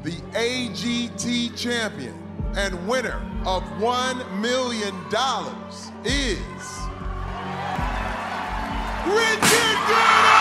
the AGT champion and winner of $1 million is Richard Goodall!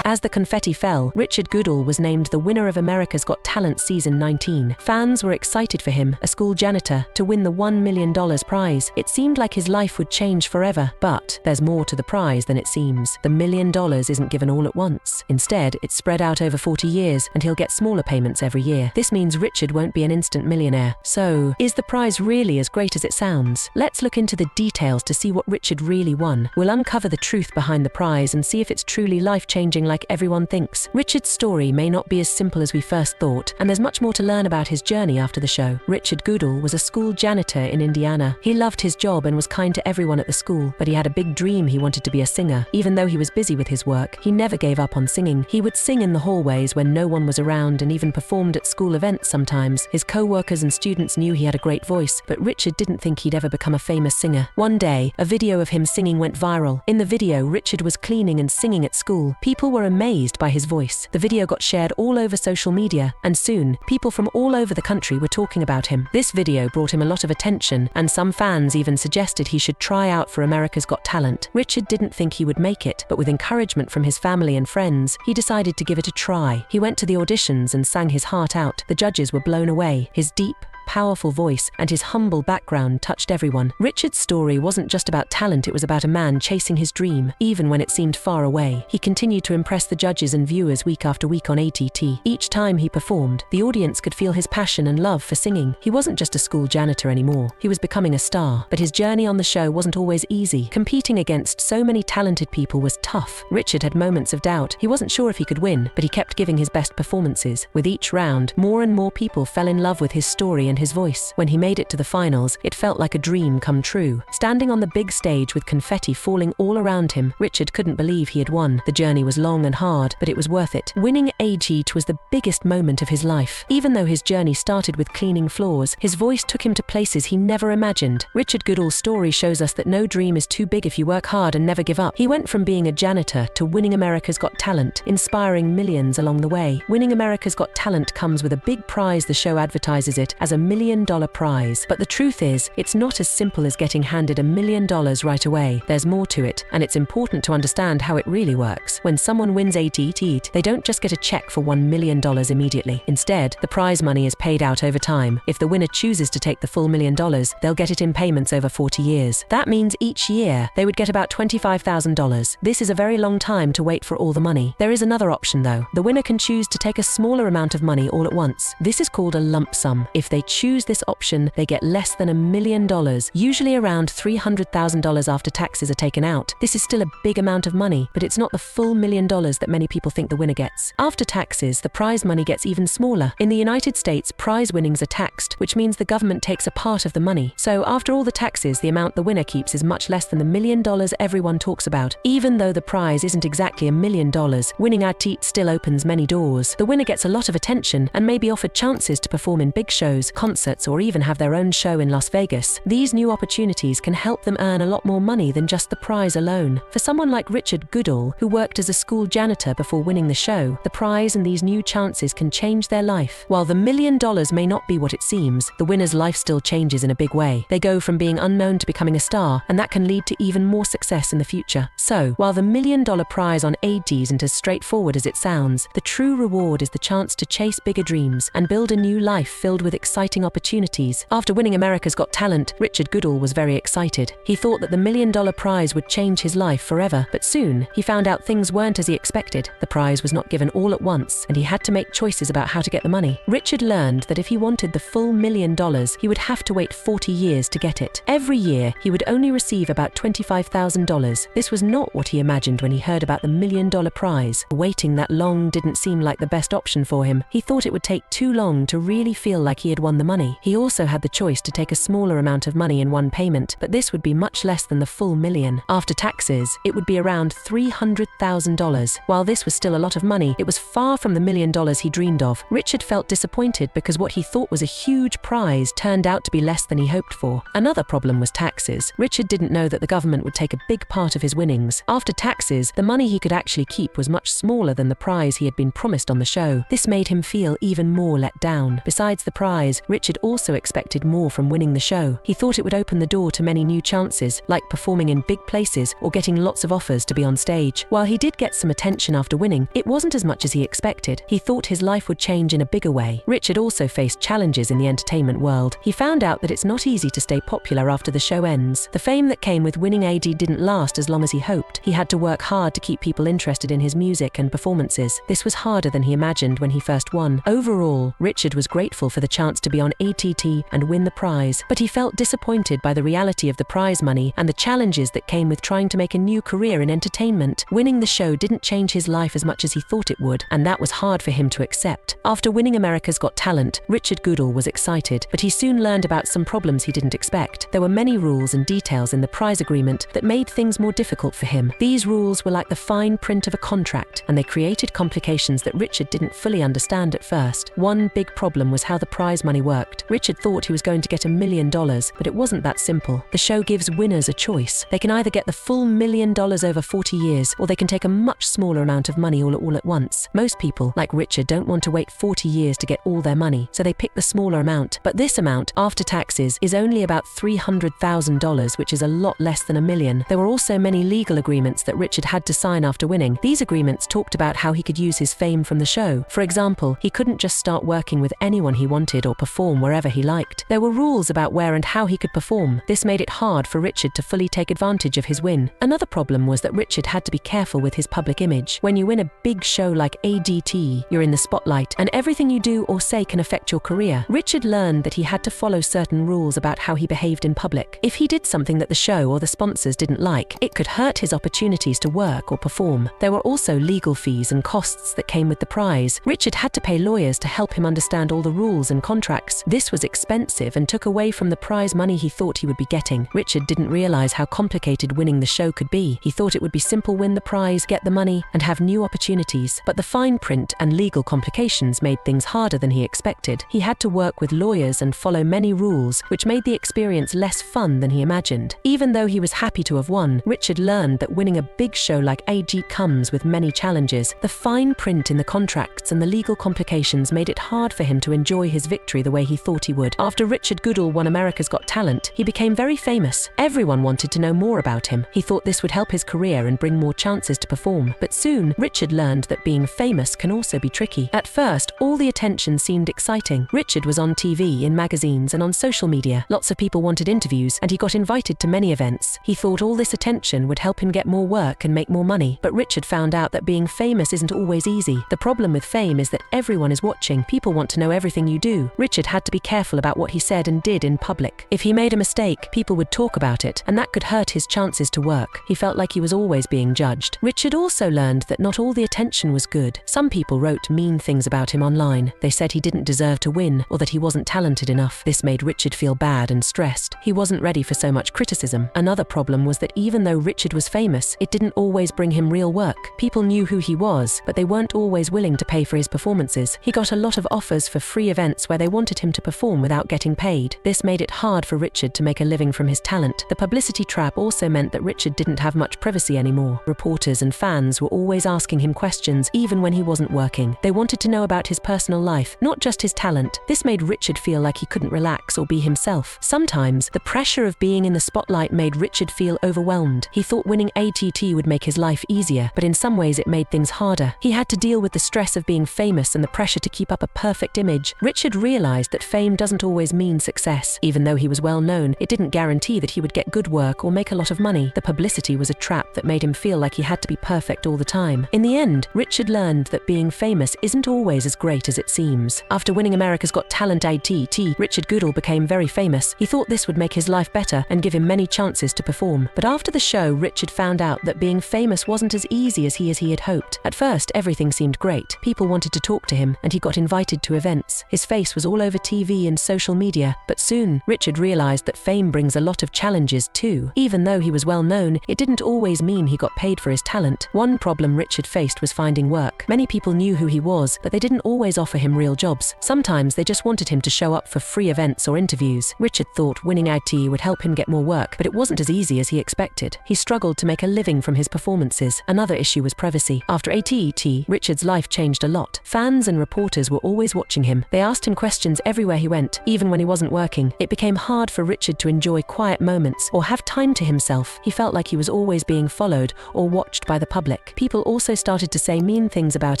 As the confetti fell, Richard Goodall was named the winner of America's Got Talent Season 19. Fans were excited for him, a school janitor, to win the $1 million prize. It seemed like his life would change forever, but there's more to the prize than it seems. The $1 million isn't given all at once. Instead, it's spread out over 40 years, and he'll get smaller payments every year. This means Richard won't be an instant millionaire. So, is the prize really as great as it sounds? Let's look into the details to see what Richard really won. We'll uncover the truth behind the prize and see if it's truly life-changing like everyone thinks. Richard's story may not be as simple as we first thought, and there's much more to learn about his journey after the show. Richard Goodall was a school janitor in Indiana. He loved his job and was kind to everyone at the school, but he had a big dream. He wanted to be a singer. Even though he was busy with his work, he never gave up on singing. He would sing in the hallways when no one was around and even performed at school events sometimes. His co-workers and students knew he had a great voice, but Richard didn't think he'd ever become a famous singer. One day, a video of him singing went viral. In the video, Richard was cleaning and singing at school. People were amazed by his voice. The video got shared all over social media, and soon, people from all over the country were talking about him. This video brought him a lot of attention, and some fans even suggested he should try out for America's Got Talent. Richard didn't think he would make it, but with encouragement from his family and friends, he decided to give it a try. He went to the auditions and sang his heart out. The judges were blown away. His deep, powerful voice and his humble background touched everyone. Richard's story wasn't just about talent, it was about a man chasing his dream, even when it seemed far away. He continued to impress the judges and viewers week after week on ATT. Each time he performed, the audience could feel his passion and love for singing. He wasn't just a school janitor anymore. He was becoming a star. But his journey on the show wasn't always easy. Competing against so many talented people was tough. Richard had moments of doubt. He wasn't sure if he could win, but he kept giving his best performances. With each round, more and more people fell in love with his story and his voice. When he made it to the finals, it felt like a dream come true. Standing on the big stage with confetti falling all around him, Richard couldn't believe he had won. The journey was long and hard, but it was worth it. Winning AGT was the biggest moment of his life. Even though his journey started with cleaning floors, his voice took him to places he never imagined. Richard Goodall's story shows us that no dream is too big if you work hard and never give up. He went from being a janitor to winning America's Got Talent, inspiring millions along the way. Winning America's Got Talent comes with a big prize. The show advertises it as $1 million prize. But the truth is, it's not as simple as getting handed $1 million right away. There's more to it, and it's important to understand how it really works. When someone wins ATT, they don't just get a check for $1 million immediately. Instead, the prize money is paid out over time. If the winner chooses to take the full $1 million, they'll get it in payments over 40 years. That means each year, they would get about $25,000. This is a very long time to wait for all the money. There is another option though. The winner can choose to take a smaller amount of money all at once. This is called a lump sum. If they choose this option, they get less than $1 million, usually around $300,000 after taxes are taken out. This is still a big amount of money, but it's not the full $1 million that many people think the winner gets. After taxes, the prize money gets even smaller. In the United States, prize winnings are taxed, which means the government takes a part of the money. So after all the taxes, the amount the winner keeps is much less than the $1 million everyone talks about. Even though the prize isn't exactly $1 million, winning ATT still opens many doors. The winner gets a lot of attention and may be offered chances to perform in big shows, concerts, or even have their own show in Las Vegas. These new opportunities can help them earn a lot more money than just the prize alone. For someone like Richard Goodall, who worked as a school janitor before winning the show, the prize and these new chances can change their life. While the $1 million may not be what it seems, the winner's life still changes in a big way. They go from being unknown to becoming a star, and that can lead to even more success in the future. So, while the $1 million prize on ATT isn't as straightforward as it sounds, the true reward is the chance to chase bigger dreams and build a new life filled with exciting opportunities. After winning America's Got Talent, Richard Goodall was very excited. He thought that the $1 million prize would change his life forever, but soon he found out things weren't as he expected. The prize was not given all at once, and he had to make choices about how to get the money. Richard learned that if he wanted the full $1 million, he would have to wait 40 years to get it. Every year, he would only receive about $25,000. This was not what he imagined when he heard about the $1 million prize. Waiting that long didn't seem like the best option for him. He thought it would take too long to really feel like he had won won the money. He also had the choice to take a smaller amount of money in one payment, but this would be much less than the full million. After taxes, it would be around $300,000. While this was still a lot of money, it was far from the $1 million he dreamed of. Richard felt disappointed because what he thought was a huge prize turned out to be less than he hoped for. Another problem was taxes. Richard didn't know that the government would take a big part of his winnings. After taxes, the money he could actually keep was much smaller than the prize he had been promised on the show. This made him feel even more let down. Besides the prize, Richard also expected more from winning the show. He thought it would open the door to many new chances, like performing in big places or getting lots of offers to be on stage. While he did get some attention after winning, it wasn't as much as he expected. He thought his life would change in a bigger way. Richard also faced challenges in the entertainment world. He found out that it's not easy to stay popular after the show ends. The fame that came with winning AD didn't last as long as he hoped. He had to work hard to keep people interested in his music and performances. This was harder than he imagined when he first won. Overall, Richard was grateful for the chance to be on ATT and win the prize, but he felt disappointed by the reality of the prize money and the challenges that came with trying to make a new career in entertainment. Winning the show didn't change his life as much as he thought it would, and that was hard for him to accept. After winning America's Got Talent, Richard Goodall was excited, but he soon learned about some problems he didn't expect. There were many rules and details in the prize agreement that made things more difficult for him. These rules were like the fine print of a contract, and they created complications that Richard didn't fully understand at first. One big problem was how the prize money worked. Richard thought he was going to get $1 million, but it wasn't that simple. The show gives winners a choice. They can either get the full $1 million over 40 years, or they can take a much smaller amount of money all at once. Most people, like Richard, don't want to wait 40 years to get all their money, so they pick the smaller amount. But this amount, after taxes, is only about $300,000, which is a lot less than $1 million. There were also many legal agreements that Richard had to sign after winning. These agreements talked about how he could use his fame from the show. For example, he couldn't just start working with anyone he wanted or perform wherever he liked. There were rules about where and how he could perform. This made it hard for Richard to fully take advantage of his win. Another problem was that Richard had to be careful with his public image. When you win a big show like ADT, you're in the spotlight, and everything you do or say can affect your career. Richard learned that he had to follow certain rules about how he behaved in public. If he did something that the show or the sponsors didn't like, it could hurt his opportunities to work or perform. There were also legal fees and costs that came with the prize. Richard had to pay lawyers to help him understand all the rules and contracts. This was expensive and took away from the prize money he thought he would be getting. Richard didn't realize how complicated winning the show could be. He thought it would be simple: win the prize, get the money, and have new opportunities. But the fine print and legal complications made things harder than he expected. He had to work with lawyers and follow many rules, which made the experience less fun than he imagined. Even though he was happy to have won, Richard learned that winning a big show like AG comes with many challenges. The fine print in the contracts and the legal complications made it hard for him to enjoy his victory the way he thought he would. After Richard Goodall won America's Got Talent, he became very famous. Everyone wanted to know more about him. He thought this would help his career and bring more chances to perform. But soon, Richard learned that being famous can also be tricky. At first, all the attention seemed exciting. Richard was on TV, in magazines, and on social media. Lots of people wanted interviews, and he got invited to many events. He thought all this attention would help him get more work and make more money. But Richard found out that being famous isn't always easy. The problem with fame is that everyone is watching. People want to know everything you do. Richard had to be careful about what he said and did in public. If he made a mistake, people would talk about it, and that could hurt his chances to work. He felt like he was always being judged. Richard also learned that not all the attention was good. Some people wrote mean things about him online. They said he didn't deserve to win, or that he wasn't talented enough. This made Richard feel bad and stressed. He wasn't ready for so much criticism. Another problem was that even though Richard was famous, it didn't always bring him real work. People knew who he was, but they weren't always willing to pay for his performances. He got a lot of offers for free events where they wanted him to perform without getting paid. This made it hard for Richard to make a living from his talent. The publicity trap also meant that Richard didn't have much privacy anymore. Reporters and fans were always asking him questions, even when he wasn't working. They wanted to know about his personal life, not just his talent. This made Richard feel like he couldn't relax or be himself. Sometimes, the pressure of being in the spotlight made Richard feel overwhelmed. He thought winning ATT would make his life easier, but in some ways it made things harder. He had to deal with the stress of being famous and the pressure to keep up a perfect image. Richard realized that fame doesn't always mean success. Even though he was well known, it didn't guarantee that he would get good work or make a lot of money. The publicity was a trap that made him feel like he had to be perfect all the time. In the end, Richard learned that being famous isn't always as great as it seems. After winning America's Got Talent ATT, Richard Goodall became very famous. He thought this would make his life better and give him many chances to perform. But after the show, Richard found out that being famous wasn't as easy as he had hoped. At first, everything seemed great. People wanted to talk to him, and he got invited to events. His face was all over TV and social media, but soon, Richard realized that fame brings a lot of challenges too. Even though he was well known, it didn't always mean he got paid for his talent. One problem Richard faced was finding work. Many people knew who he was, but they didn't always offer him real jobs. Sometimes they just wanted him to show up for free events or interviews. Richard thought winning IT would help him get more work, but it wasn't as easy as he expected. He struggled to make a living from his performances. Another issue was privacy. After ATET, Richard's life changed a lot. Fans and reporters were always watching him. They asked him questions everywhere he went, even when he wasn't working. It became hard for Richard to enjoy quiet moments or have time to himself. He felt like he was always being followed or watched by the public. People also started to say mean things about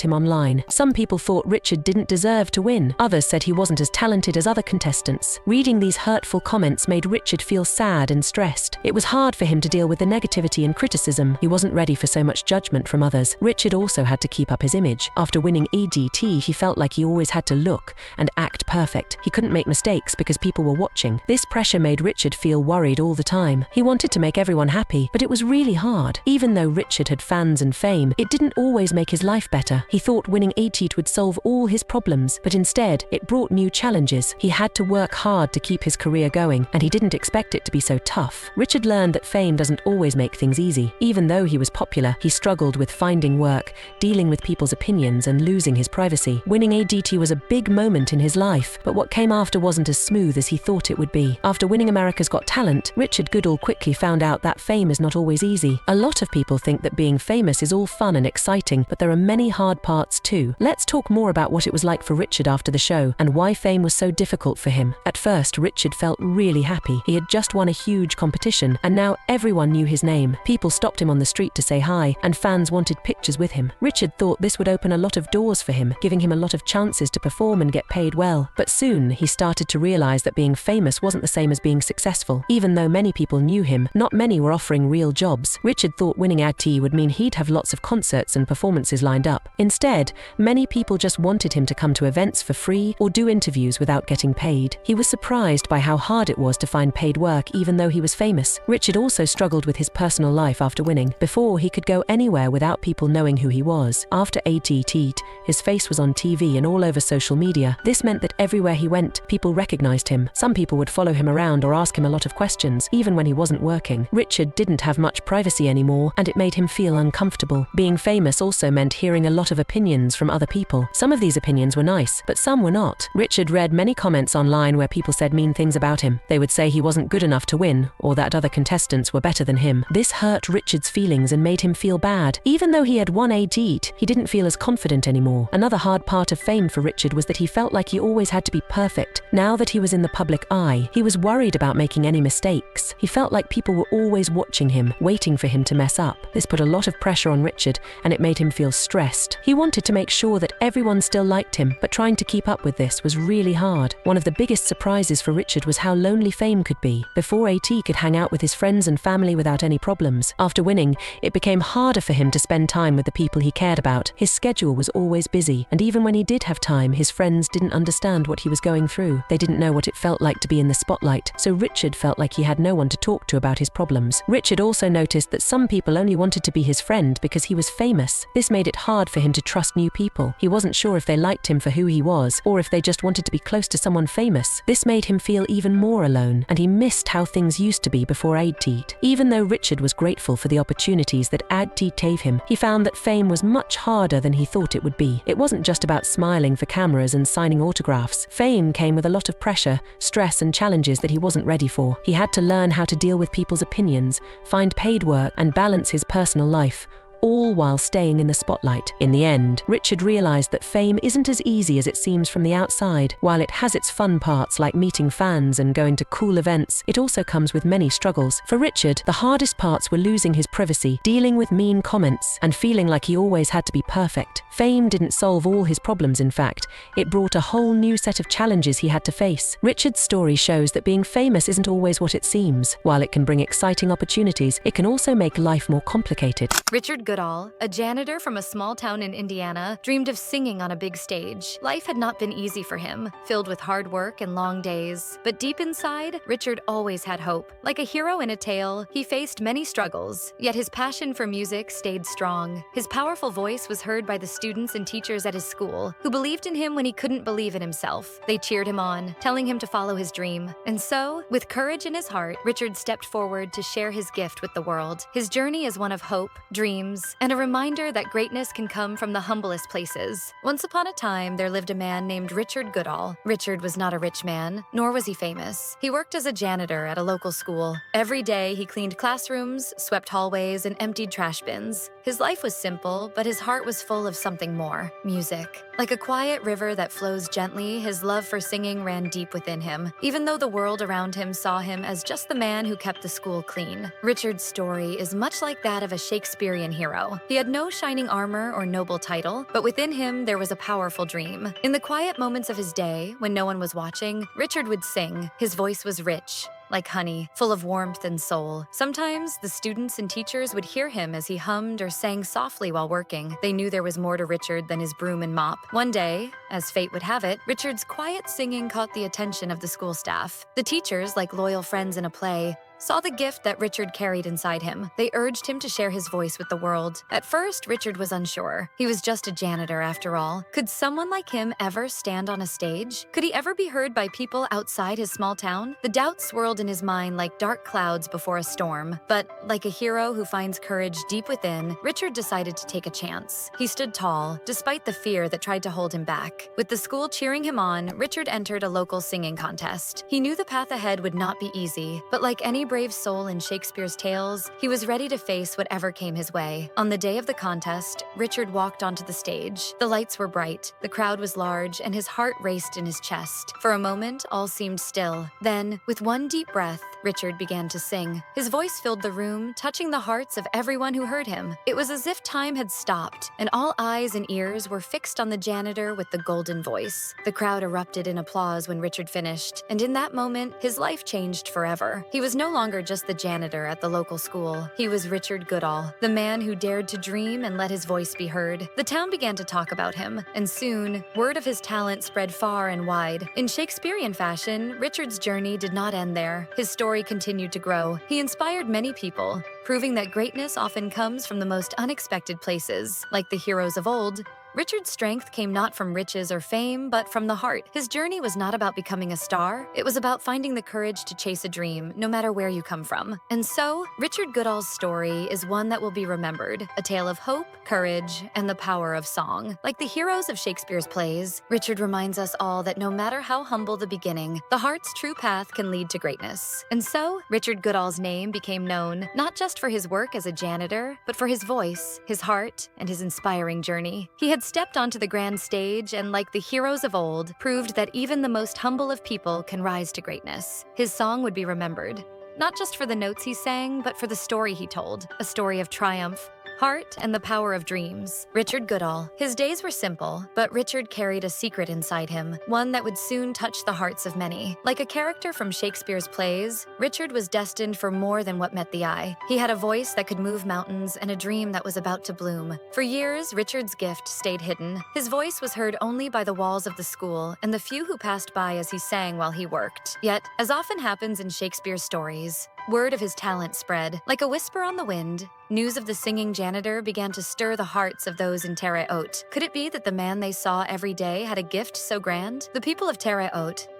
him online. Some people thought Richard didn't deserve to win. Others said he wasn't as talented as other contestants. Reading these hurtful comments made Richard feel sad and stressed. It was hard for him to deal with the negativity and criticism. He wasn't ready for so much judgment from others. Richard also had to keep up his image. After winning EDT, he felt like he always had to look and act perfect. He couldn't make mistakes because people were watching. This pressure made Richard feel worried all the time. He wanted to make everyone happy, but it was really hard. Even though Richard had fans and fame, it didn't always make his life better. He thought winning ATET would solve all his problems, but instead, it brought new challenges. He had to work hard to keep his career going, and he didn't expect it to be so tough. Richard learned that fame doesn't always make things easy. Even though he was popular, he struggled with finding work, dealing with people's opinions, and losing his privacy. Winning ATET was a big moment in his life, but what came after wasn't as smooth as he thought it would be. After winning America's Got Talent, Richard Goodall quickly found out that fame is not always easy. A lot of people think that being famous is all fun and exciting, but there are many hard parts too. Let's talk more about what it was like for Richard after the show and why fame was so difficult for him. At first, Richard felt really happy. He had just won a huge competition, and now everyone knew his name. People stopped him on the street to say hi, and fans wanted pictures with him. Richard thought this would open a lot of doors for him, giving him a lot of chances to perform and get paid well. But soon, he started to realize that being famous wasn't the same as being successful. Even though many people knew him, not many were offering real jobs. Richard thought winning AT would mean he'd have lots of concerts and performances lined up. Instead, many people just wanted him to come to events for free or do interviews without getting paid. He was surprised by how hard it was to find paid work even though he was famous. Richard also struggled with his personal life after winning. Before, he could go anywhere without people knowing who he was. After ATET, his face was on TV and all over social media. This meant that everywhere he went, people recognized him. Some people would follow him around or ask him a lot of questions, even when he wasn't working. Richard didn't have much privacy anymore, and it made him feel uncomfortable. Being famous also meant hearing a lot of opinions from other people. Some of these opinions were nice, but some were not. Richard read many comments online where people said mean things about him. They would say he wasn't good enough to win, or that other contestants were better than him. This hurt Richard's feelings and made him feel bad. Even though he had won ATET, he didn't feel as confident anymore. Another hard part of fame for Richard was that he felt like he always had to be perfect. Now that he was in the public eye, he was worried about making any mistakes. He felt like people were always watching him, waiting for him to mess up. This put a lot of pressure on Richard, and it made him feel stressed. He wanted to make sure that everyone still liked him, but trying to keep up with this was really hard. One of the biggest surprises for Richard was how lonely fame could be. Before AT could hang out with his friends and family without any problems. After winning, it became harder for him to spend time with the people he cared about. His schedule was always busy, and even when he did have time, his friends didn't understand what he was going through. They didn't know what it felt like to be in the spotlight, so Richard felt like he had no one to talk to about his problems. Richard also noticed that some people only wanted to be his friend because he was famous. This made it hard for him to trust new people. He wasn't sure if they liked him for who he was, or if they just wanted to be close to someone famous. This made him feel even more alone, and he missed how things used to be before ATET. Even though Richard was grateful for the opportunities that ATET gave him, he found that fame was much harder than he thought it would be. It wasn't just about smiling for cameras and signing autographs. Fame came with a lot of pressure, stress, and challenges that he wasn't ready for. He had to learn how to deal with people's opinions, find paid work, and balance his personal life, all while staying in the spotlight. In the end, Richard realized that fame isn't as easy as it seems from the outside. While it has its fun parts like meeting fans and going to cool events, it also comes with many struggles. For Richard, the hardest parts were losing his privacy, dealing with mean comments, and feeling like he always had to be perfect. Fame didn't solve all his problems, in fact. It brought a whole new set of challenges he had to face. Richard's story shows that being famous isn't always what it seems. While it can bring exciting opportunities, it can also make life more complicated. Richard Goodall, a janitor from a small town in Indiana, dreamed of singing on a big stage. Life had not been easy for him, filled with hard work and long days. But deep inside, Richard always had hope. Like a hero in a tale, he faced many struggles, yet his passion for music stayed strong. His powerful voice was heard by the students and teachers at his school, who believed in him when he couldn't believe in himself. They cheered him on, telling him to follow his dream. And so, with courage in his heart, Richard stepped forward to share his gift with the world. His journey is one of hope, dreams, and a reminder that greatness can come from the humblest places. Once upon a time, there lived a man named Richard Goodall. Richard was not a rich man, nor was he famous. He worked as a janitor at a local school. Every day, he cleaned classrooms, swept hallways, and emptied trash bins. His life was simple, but his heart was full of something more: music. Like a quiet river that flows gently, his love for singing ran deep within him, even though the world around him saw him as just the man who kept the school clean. Richard's story is much like that of a Shakespearean hero. He had no shining armor or noble title, but within him there was a powerful dream. In the quiet moments of his day, when no one was watching, Richard would sing. His voice was rich, like honey, full of warmth and soul. Sometimes, the students and teachers would hear him as he hummed or sang softly while working. They knew there was more to Richard than his broom and mop. One day, as fate would have it, Richard's quiet singing caught the attention of the school staff. The teachers, like loyal friends in a play, saw the gift that Richard carried inside him. They urged him to share his voice with the world. At first, Richard was unsure. He was just a janitor, after all. Could someone like him ever stand on a stage? Could he ever be heard by people outside his small town? The doubt swirled in his mind like dark clouds before a storm. But, like a hero who finds courage deep within, Richard decided to take a chance. He stood tall, despite the fear that tried to hold him back. With the school cheering him on, Richard entered a local singing contest. He knew the path ahead would not be easy, but like any brave soul in Shakespeare's tales, he was ready to face whatever came his way. On the day of the contest, Richard walked onto the stage. The lights were bright, the crowd was large, and his heart raced in his chest. For a moment, all seemed still. Then, with one deep breath, Richard began to sing. His voice filled the room, touching the hearts of everyone who heard him. It was as if time had stopped, and all eyes and ears were fixed on the janitor with the golden voice. The crowd erupted in applause when Richard finished, and in that moment, his life changed forever. He was no longer just the janitor at the local school. He was Richard Goodall, the man who dared to dream and let his voice be heard. The town began to talk about him, and soon, word of his talent spread far and wide. In Shakespearean fashion, Richard's journey did not end there. His story continued to grow. He inspired many people, proving that greatness often comes from the most unexpected places. Like the heroes of old, Richard's strength came not from riches or fame, but from the heart. His journey was not about becoming a star. It was about finding the courage to chase a dream, no matter where you come from. And so, Richard Goodall's story is one that will be remembered, a tale of hope, courage, and the power of song. Like the heroes of Shakespeare's plays, Richard reminds us all that no matter how humble the beginning, the heart's true path can lead to greatness. And so, Richard Goodall's name became known, not just for his work as a janitor, but for his voice, his heart, and his inspiring journey. He had stepped onto the grand stage and, like the heroes of old, proved that even the most humble of people can rise to greatness. His song would be remembered, not just for the notes he sang, but for the story he told, a story of triumph, heart, and the power of dreams. Richard Goodall. His days were simple, but Richard carried a secret inside him, one that would soon touch the hearts of many. Like a character from Shakespeare's plays, Richard was destined for more than what met the eye. He had a voice that could move mountains and a dream that was about to bloom. For years, Richard's gift stayed hidden. His voice was heard only by the walls of the school and the few who passed by as he sang while he worked. Yet, as often happens in Shakespeare's stories, word of his talent spread. Like a whisper on the wind, news of the singing janitor began to stir the hearts of those in Tera. Could it be that the man they saw every day had a gift so grand? The people of Tera,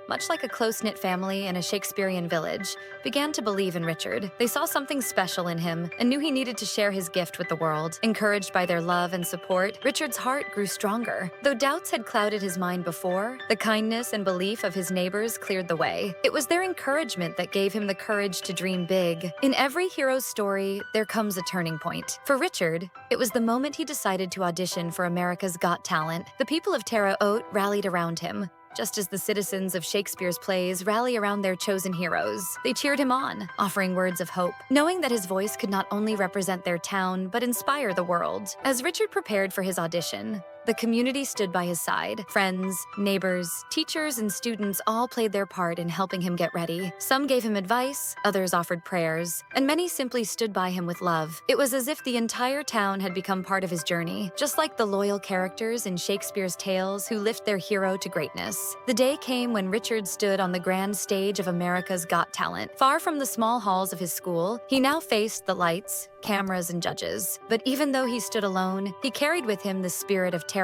much like a close-knit family in a Shakespearean village, began to believe in Richard. They saw something special in him and knew he needed to share his gift with the world. Encouraged by their love and support, Richard's heart grew stronger. Though doubts had clouded his mind before, the kindness and belief of his neighbors cleared the way. It was their encouragement that gave him the courage to dream big. In every hero's story, there comes a turning point. For Richard, it was the moment he decided to audition for America's Got Talent. The people of Tera rallied around him, just as the citizens of Shakespeare's plays rally around their chosen heroes. They cheered him on, offering words of hope, knowing that his voice could not only represent their town, but inspire the world. As Richard prepared for his audition, the community stood by his side. Friends, neighbors, teachers, and students all played their part in helping him get ready. Some gave him advice, others offered prayers, and many simply stood by him with love. It was as if the entire town had become part of his journey, just like the loyal characters in Shakespeare's tales who lift their hero to greatness. The day came when Richard stood on the grand stage of America's Got Talent. Far from the small halls of his school, he now faced the lights, cameras, and judges. But even though he stood alone, he carried with him the spirit of Tera.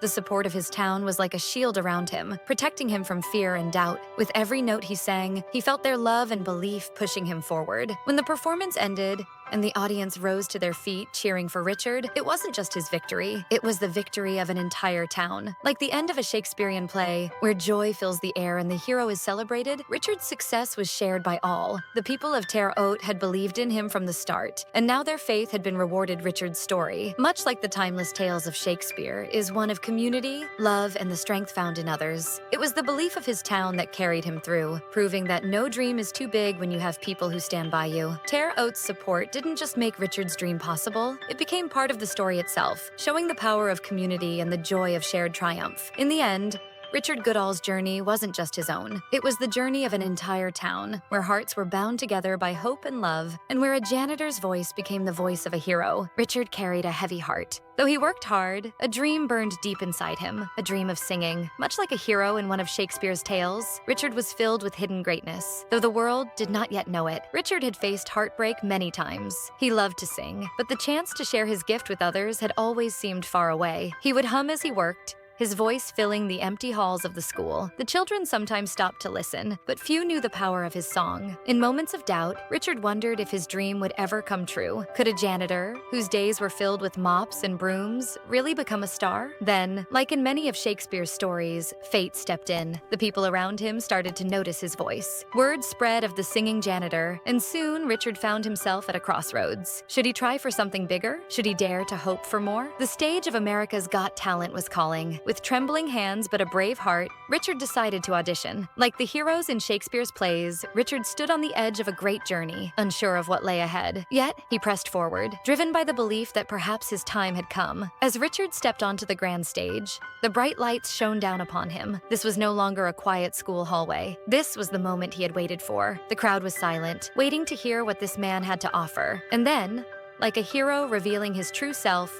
The support of his town was like a shield around him, protecting him from fear and doubt. With every note he sang, he felt their love and belief pushing him forward. When the performance ended, and the audience rose to their feet cheering for Richard, it wasn't just his victory, it was the victory of an entire town. Like the end of a Shakespearean play, where joy fills the air and the hero is celebrated, Richard's success was shared by all. The people of Tera had believed in him from the start, and now their faith had been rewarded. Richard's story, much like the timeless tales of Shakespeare, is one of community, love, and the strength found in others. It was the belief of his town that carried him through, proving that no dream is too big when you have people who stand by you. Tera's support didn't just make Richard's dream possible, it became part of the story itself, showing the power of community and the joy of shared triumph. In the end, Richard Goodall's journey wasn't just his own. It was the journey of an entire town, where hearts were bound together by hope and love, and where a janitor's voice became the voice of a hero. Richard carried a heavy heart. Though he worked hard, a dream burned deep inside him, a dream of singing. Much like a hero in one of Shakespeare's tales, Richard was filled with hidden greatness. Though the world did not yet know it, Richard had faced heartbreak many times. He loved to sing, but the chance to share his gift with others had always seemed far away. He would hum as he worked, his voice filling the empty halls of the school. The children sometimes stopped to listen, but few knew the power of his song. In moments of doubt, Richard wondered if his dream would ever come true. Could a janitor, whose days were filled with mops and brooms, really become a star? Then, like in many of Shakespeare's stories, fate stepped in. The people around him started to notice his voice. Word spread of the singing janitor, and soon Richard found himself at a crossroads. Should he try for something bigger? Should he dare to hope for more? The stage of America's Got Talent was calling. With trembling hands but a brave heart, Richard decided to audition. Like the heroes in Shakespeare's plays, Richard stood on the edge of a great journey, unsure of what lay ahead. Yet, he pressed forward, driven by the belief that perhaps his time had come. As Richard stepped onto the grand stage, the bright lights shone down upon him. This was no longer a quiet school hallway. This was the moment he had waited for. The crowd was silent, waiting to hear what this man had to offer. And then, like a hero revealing his true self,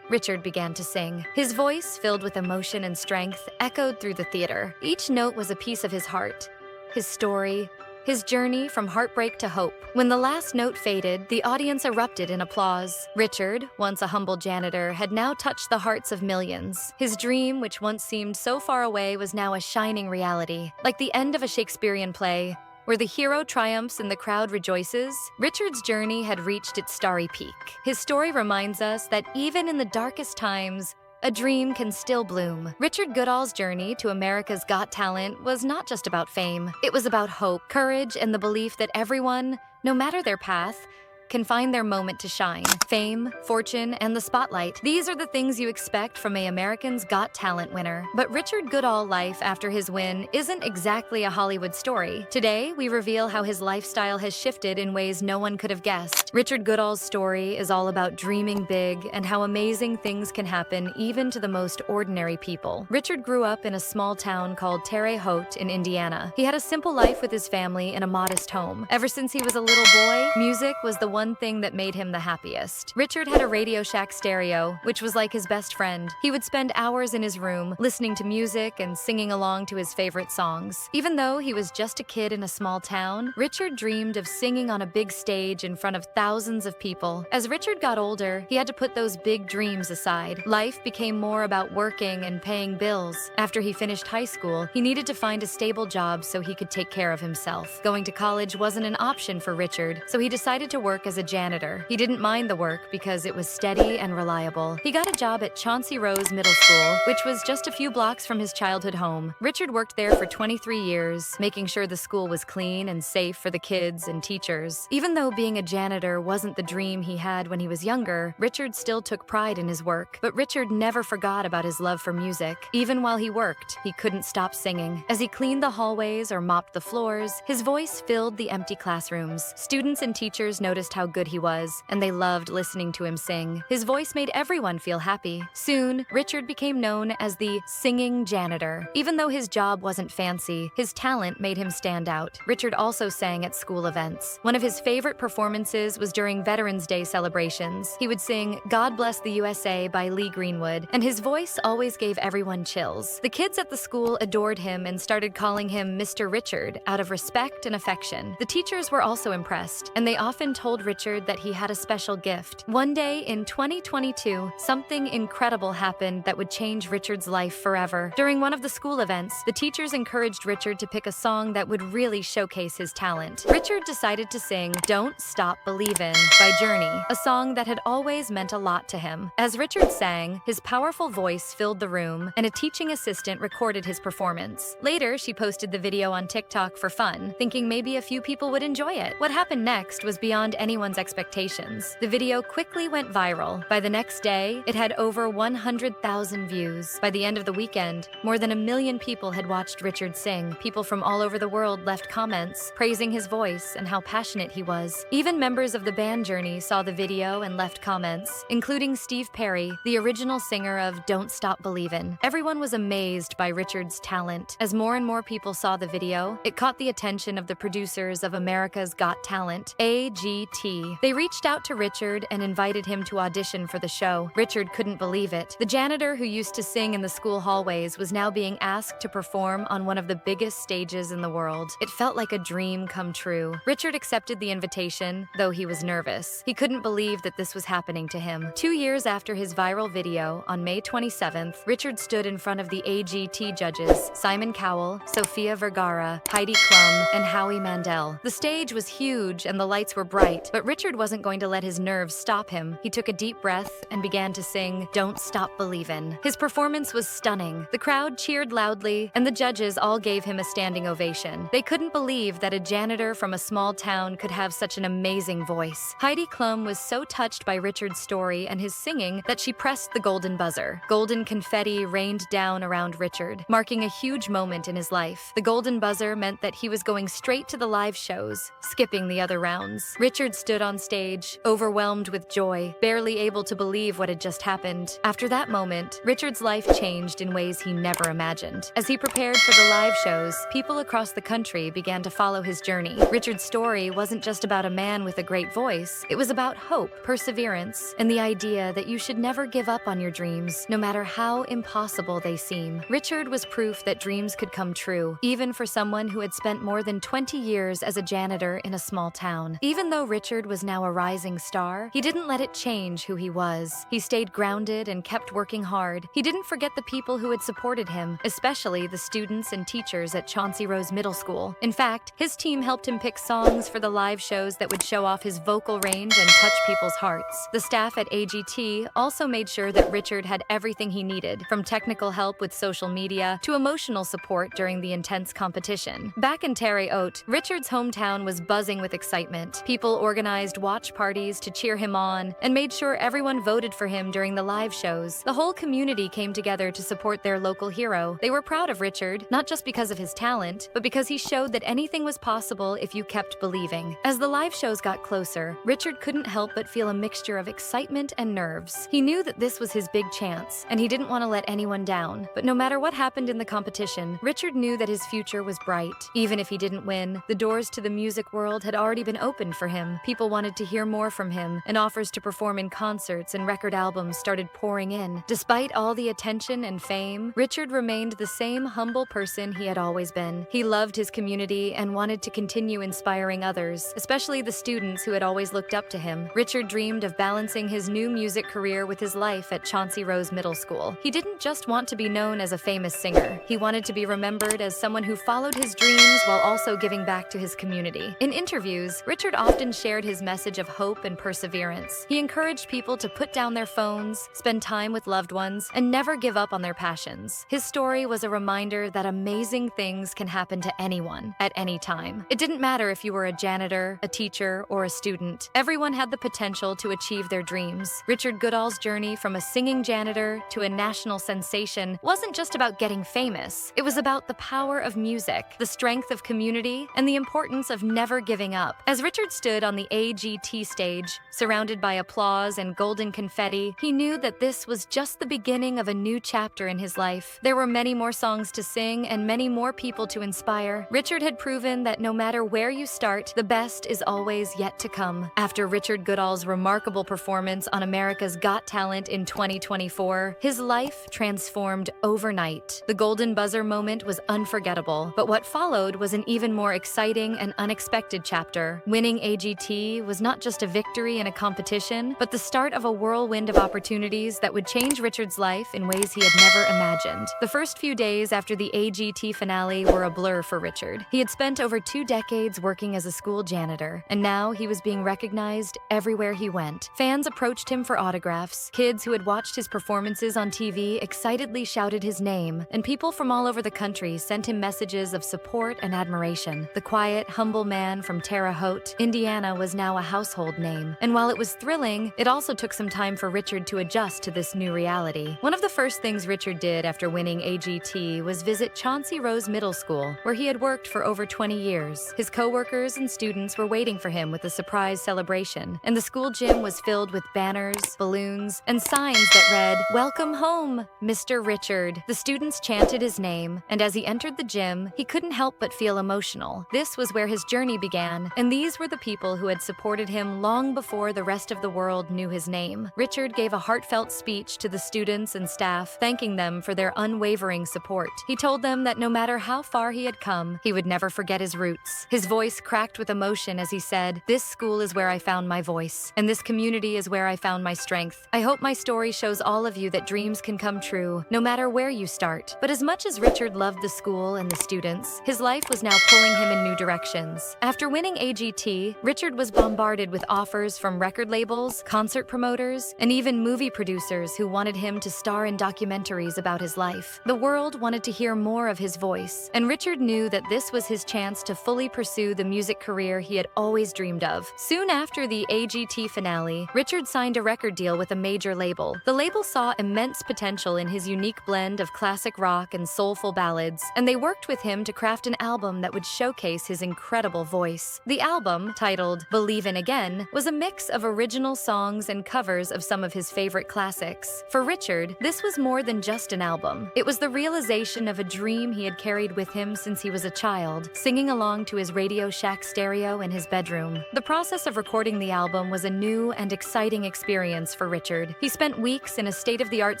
Richard began to sing. His voice, filled with emotion and strength, echoed through the theater. Each note was a piece of his heart, his story, his journey from heartbreak to hope. When the last note faded, the audience erupted in applause. Richard, once a humble janitor, had now touched the hearts of millions. His dream, which once seemed so far away, was now a shining reality. Like the end of a Shakespearean play, where the hero triumphs and the crowd rejoices, Richard's journey had reached its starry peak. His story reminds us that even in the darkest times, a dream can still bloom. Richard Goodall's journey to America's Got Talent was not just about fame. It was about hope, courage, and the belief that everyone, no matter their path, can find their moment to shine. Fame, fortune, and the spotlight. These are the things you expect from a American's Got Talent winner. But Richard Goodall's life after his win isn't exactly a Hollywood story. Today, we reveal how his lifestyle has shifted in ways no one could have guessed. Richard Goodall's story is all about dreaming big and how amazing things can happen even to the most ordinary people. Richard grew up in a small town called Tera in Indiana. He had a simple life with his family in a modest home. Ever since he was a little boy, music was the one thing that made him the happiest. Richard had a Radio Shack stereo, which was like his best friend. He would spend hours in his room, listening to music and singing along to his favorite songs. Even though he was just a kid in a small town, Richard dreamed of singing on a big stage in front of thousands of people. As Richard got older, he had to put those big dreams aside. Life became more about working and paying bills. After he finished high school, he needed to find a stable job so he could take care of himself. Going to college wasn't an option for Richard, so he decided to work as a janitor. He didn't mind the work because it was steady and reliable. He got a job at Chauncey Rose Middle School, which was just a few blocks from his childhood home. Richard worked there for 23 years, making sure the school was clean and safe for the kids and teachers. Even though being a janitor wasn't the dream he had when he was younger, Richard still took pride in his work. But Richard never forgot about his love for music. Even while he worked, he couldn't stop singing. As he cleaned the hallways or mopped the floors, his voice filled the empty classrooms. Students and teachers noticed how how good he was, and they loved listening to him sing. His voice made everyone feel happy. Soon, Richard became known as the singing janitor. Even though his job wasn't fancy, his talent made him stand out. Richard also sang at school events. One of his favorite performances was during Veterans Day celebrations. He would sing "God Bless the USA" by Lee Greenwood, and his voice always gave everyone chills. The kids at the school adored him and started calling him Mr. Richard out of respect and affection. The teachers were also impressed, and they often told Richard that he had a special gift. One day in 2022, something incredible happened that would change Richard's life forever. During one of the school events, the teachers encouraged Richard to pick a song that would really showcase his talent. Richard decided to sing "Don't Stop Believin'" by Journey, a song that had always meant a lot to him. As Richard sang, his powerful voice filled the room, and a teaching assistant recorded his performance. Later, she posted the video on TikTok for fun, thinking maybe a few people would enjoy it. What happened next was beyond anyone's expectations. The video quickly went viral. By the next day, it had over 100,000 views. By the end of the weekend, more than 1 million people had watched Richard sing. People from all over the world left comments, praising his voice and how passionate he was. Even members of the band Journey saw the video and left comments, including Steve Perry, the original singer of "Don't Stop Believin'." Everyone was amazed by Richard's talent. As more and more people saw the video, it caught the attention of the producers of America's Got Talent, AGT. They reached out to Richard and invited him to audition for the show. Richard couldn't believe it. The janitor who used to sing in the school hallways was now being asked to perform on one of the biggest stages in the world. It felt like a dream come true. Richard accepted the invitation, though he was nervous. He couldn't believe that this was happening to him. 2 years after his viral video, on May 27th, Richard stood in front of the AGT judges, Simon Cowell, Sofia Vergara, Heidi Klum, and Howie Mandel. The stage was huge and the lights were bright, but Richard wasn't going to let his nerves stop him. He took a deep breath and began to sing "Don't Stop Believin'." His performance was stunning. The crowd cheered loudly, and the judges all gave him a standing ovation. They couldn't believe that a janitor from a small town could have such an amazing voice. Heidi Klum was so touched by Richard's story and his singing that she pressed the golden buzzer. Golden confetti rained down around Richard, marking a huge moment in his life. The golden buzzer meant that he was going straight to the live shows, skipping the other rounds. Richard stood on stage, overwhelmed with joy, barely able to believe what had just happened. After that moment, Richard's life changed in ways he never imagined. As he prepared for the live shows, people across the country began to follow his journey. Richard's story wasn't just about a man with a great voice. It was about hope, perseverance, and the idea that you should never give up on your dreams, no matter how impossible they seem. Richard was proof that dreams could come true, even for someone who had spent more than 20 years as a janitor in a small town. Even though Richard was now a rising star, he didn't let it change who he was. He stayed grounded and kept working hard. He didn't forget the people who had supported him, especially the students and teachers at Chauncey Rose Middle School. In fact, his team helped him pick songs for the live shows that would show off his vocal range and touch people's hearts. The staff at AGT also made sure that Richard had everything he needed, from technical help with social media to emotional support during the intense competition. Back in Tera, Richard's hometown was buzzing with excitement. People organized watch parties to cheer him on and made sure everyone voted for him during the live shows. The whole community came together to support their local hero. They were proud of Richard, not just because of his talent, but because he showed that anything was possible if you kept believing. As the live shows got closer, Richard couldn't help but feel a mixture of excitement and nerves. He knew that this was his big chance, and he didn't want to let anyone down. But no matter what happened in the competition, Richard knew that his future was bright. Even if he didn't win, the doors to the music world had already been opened for him. People wanted to hear more from him, and offers to perform in concerts and record albums started pouring in. Despite all the attention and fame, Richard remained the same humble person he had always been. He loved his community and wanted to continue inspiring others, especially the students who had always looked up to him. Richard dreamed of balancing his new music career with his life at Chauncey Rose Middle School. He didn't just want to be known as a famous singer. He wanted to be remembered as someone who followed his dreams while also giving back to his community. In interviews, Richard often shared his message of hope and perseverance. He encouraged people to put down their phones, spend time with loved ones, and never give up on their passions. His story was a reminder that amazing things can happen to anyone, at any time. It didn't matter if you were a janitor, a teacher, or a student. Everyone had the potential to achieve their dreams. Richard Goodall's journey from a singing janitor to a national sensation wasn't just about getting famous. It was about the power of music, the strength of community, and the importance of never giving up. As Richard stood on the AGT stage, surrounded by applause and golden confetti, he knew that this was just the beginning of a new chapter in his life. There were many more songs to sing and many more people to inspire. Richard had proven that no matter where you start, the best is always yet to come. After Richard Goodall's remarkable performance on America's Got Talent in 2024, his life transformed overnight. The golden buzzer moment was unforgettable, but what followed was an even more exciting and unexpected chapter. Winning AGT was not just a victory in a competition, but the start of a whirlwind of opportunities that would change Richard's life in ways he had never imagined. The first few days after the AGT finale were a blur for Richard. He had spent over 2 decades working as a school janitor, and now he was being recognized everywhere he went. Fans approached him for autographs, kids who had watched his performances on TV excitedly shouted his name, and people from all over the country sent him messages of support and admiration. The quiet, humble man from Tera, Indiana was now a household name, and while it was thrilling, it also took some time for Richard to adjust to this new reality. One of the first things Richard did after winning AGT was visit Chauncey Rose Middle School, where he had worked for over 20 years. His co-workers and students were waiting for him with a surprise celebration, and the school gym was filled with banners, balloons, and signs that read, "Welcome home, Mr. Richard." The students chanted his name, and as he entered the gym, he couldn't help but feel emotional. This was where his journey began, and these were the people who had supported him long before the rest of the world knew his name. Richard gave a heartfelt speech to the students and staff, thanking them for their unwavering support. He told them that no matter how far he had come, he would never forget his roots. His voice cracked with emotion as he said, "This school is where I found my voice, and this community is where I found my strength. I hope my story shows all of you that dreams can come true, no matter where you start." But as much as Richard loved the school and the students, his life was now pulling him in new directions. After winning AGT, Richard was bombarded with offers from record labels, concert promoters, and even movie producers who wanted him to star in documentaries about his life. The world wanted to hear more of his voice, and Richard knew that this was his chance to fully pursue the music career he had always dreamed of. Soon after the AGT finale, Richard signed a record deal with a major label. The label saw immense potential in his unique blend of classic rock and soulful ballads, and they worked with him to craft an album that would showcase his incredible voice. The album, titled Believin' Again, was a mix of original songs and covers of some of his favorite classics. For Richard, this was more than just an album. It was the realization of a dream he had carried with him since he was a child, singing along to his Radio Shack stereo in his bedroom. The process of recording the album was a new and exciting experience for Richard. He spent weeks in a state-of-the-art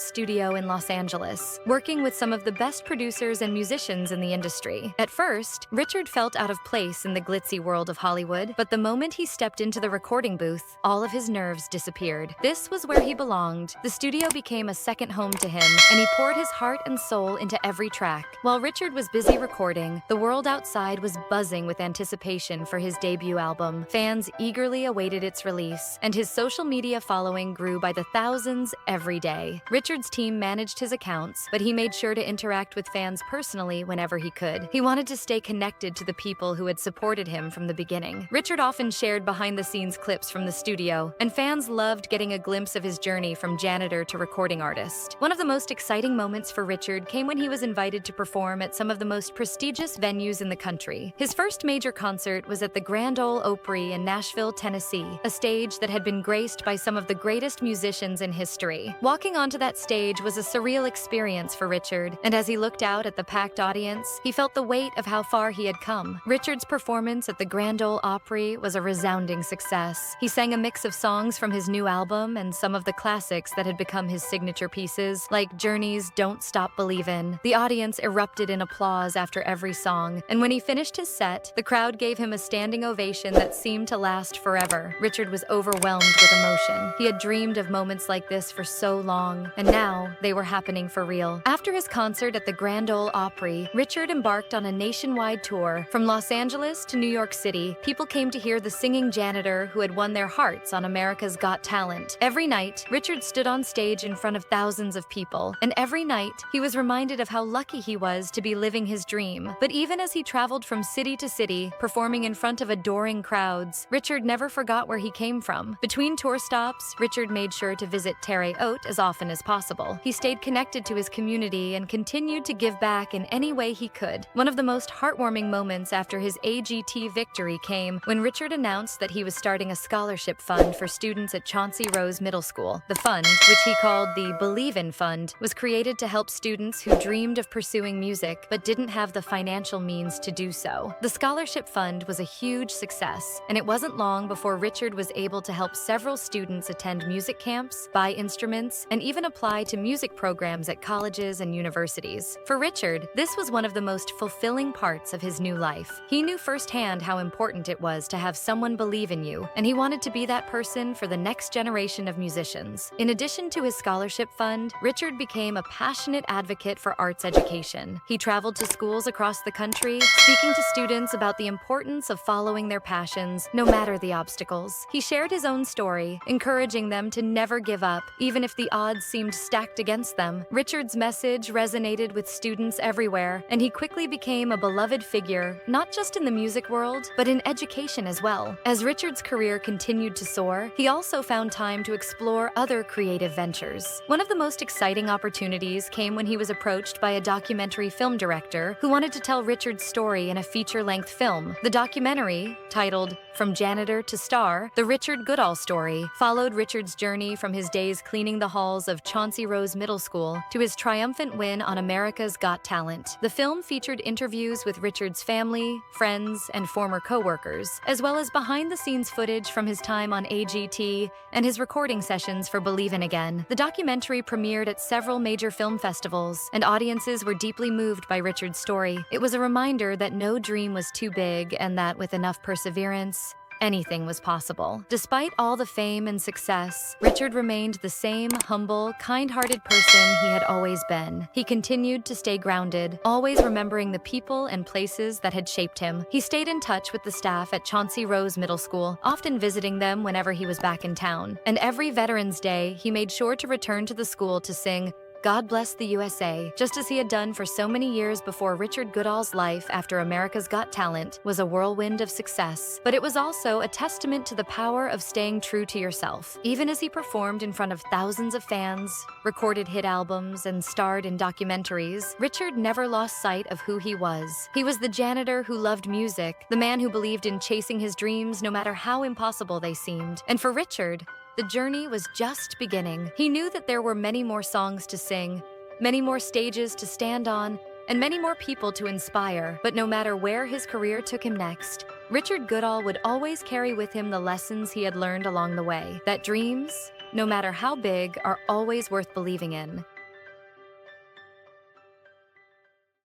studio in Los Angeles, working with some of the best producers and musicians in the industry. At first, Richard felt out of place in the glitzy world of Hollywood, but the moment he stepped into the recording booth, all of his nerves disappeared. This was where he belonged. The studio became a second home to him, and he poured his heart and soul into every track. While Richard was busy recording, the world outside was buzzing with anticipation for his debut album. Fans eagerly awaited its release, and his social media following grew by the thousands every day. Richard's team managed his accounts, but he made sure to interact with fans personally whenever he could. He wanted to stay connected to the people who had supported him from the beginning. Richard often shared behind-the-scenes clips from the studio, and fans loved getting a glimpse of his journey from janitor to recording artist. One of the most exciting moments for Richard came when he was invited to perform at some of the most prestigious venues in the country. His first major concert was at the Grand Ole Opry in Nashville, Tennessee, a stage that had been graced by some of the greatest musicians in history. Walking onto that stage was a surreal experience for Richard, and as he looked out at the packed audience, he felt the weight of how far he had come. Richard's performance at the Grand Ole Opry was a resounding success. He sang a mix of songs from his new album and some of the classics that had become his signature pieces, like Journey's Don't Stop Believin'. The audience erupted in applause after every song, and when he finished his set, the crowd gave him a standing ovation that seemed to last forever. Richard was overwhelmed with emotion. He had dreamed of moments like this for so long, and now they were happening for real. After his concert at the Grand Ole Opry, Richard embarked on a nationwide tour. From Los Angeles to New York City, people came to hear the singing janitor who had won their hearts on America's Got Talent. Every night, Richard stood on stage in front of thousands of people, and every night, he was reminded of how lucky he was to be living his dream. But even as he traveled from city to city, performing in front of adoring crowds, Richard never forgot where he came from. Between tour stops, Richard made sure to visit Tera as often as possible. He stayed connected to his community and continued to give back in any way he could. One of the most heartwarming moments after his AGT victory came when Richard announced announced that he was starting a scholarship fund for students at Chauncey Rose Middle School. The fund, which he called the Believe In Fund, was created to help students who dreamed of pursuing music but didn't have the financial means to do so. The scholarship fund was a huge success, and it wasn't long before Richard was able to help several students attend music camps, buy instruments, and even apply to music programs at colleges and universities. For Richard, this was one of the most fulfilling parts of his new life. He knew firsthand how important it was to have someone believe in you, and he wanted to be that person for the next generation of musicians. In addition to his scholarship fund, Richard became a passionate advocate for arts education. He traveled to schools across the country, speaking to students about the importance of following their passions, no matter the obstacles. He shared his own story, encouraging them to never give up, even if the odds seemed stacked against them. Richard's message resonated with students everywhere, and he quickly became a beloved figure, not just in the music world, but in education as well. As Richard's career continued to soar, he also found time to explore other creative ventures. One of the most exciting opportunities came when he was approached by a documentary film director who wanted to tell Richard's story in a feature-length film. The documentary, titled From Janitor to Star, The Richard Goodall Story, followed Richard's journey from his days cleaning the halls of Chauncey Rose Middle School to his triumphant win on America's Got Talent. The film featured interviews with Richard's family, friends, and former co-workers, as well as behind-the-scenes footage from his time on AGT and his recording sessions for Believin' Again. The documentary premiered at several major film festivals, and audiences were deeply moved by Richard's story. It was a reminder that no dream was too big and that with enough perseverance, anything was possible. Despite all the fame and success, Richard remained the same humble, kind-hearted person he had always been. He continued to stay grounded, always remembering the people and places that had shaped him. He stayed in touch with the staff at Chauncey Rose Middle School, often visiting them whenever he was back in town. And every Veterans Day, he made sure to return to the school to sing God Bless the USA, just as he had done for so many years before. Richard Goodall's life after America's Got Talent was a whirlwind of success, but it was also a testament to the power of staying true to yourself. Even as he performed in front of thousands of fans, recorded hit albums, and starred in documentaries, Richard never lost sight of who he was. He was the janitor who loved music, the man who believed in chasing his dreams no matter how impossible they seemed. And for Richard, the journey was just beginning. He knew that there were many more songs to sing, many more stages to stand on, and many more people to inspire. But no matter where his career took him next, Richard Goodall would always carry with him the lessons he had learned along the way. That dreams, no matter how big, are always worth believing in.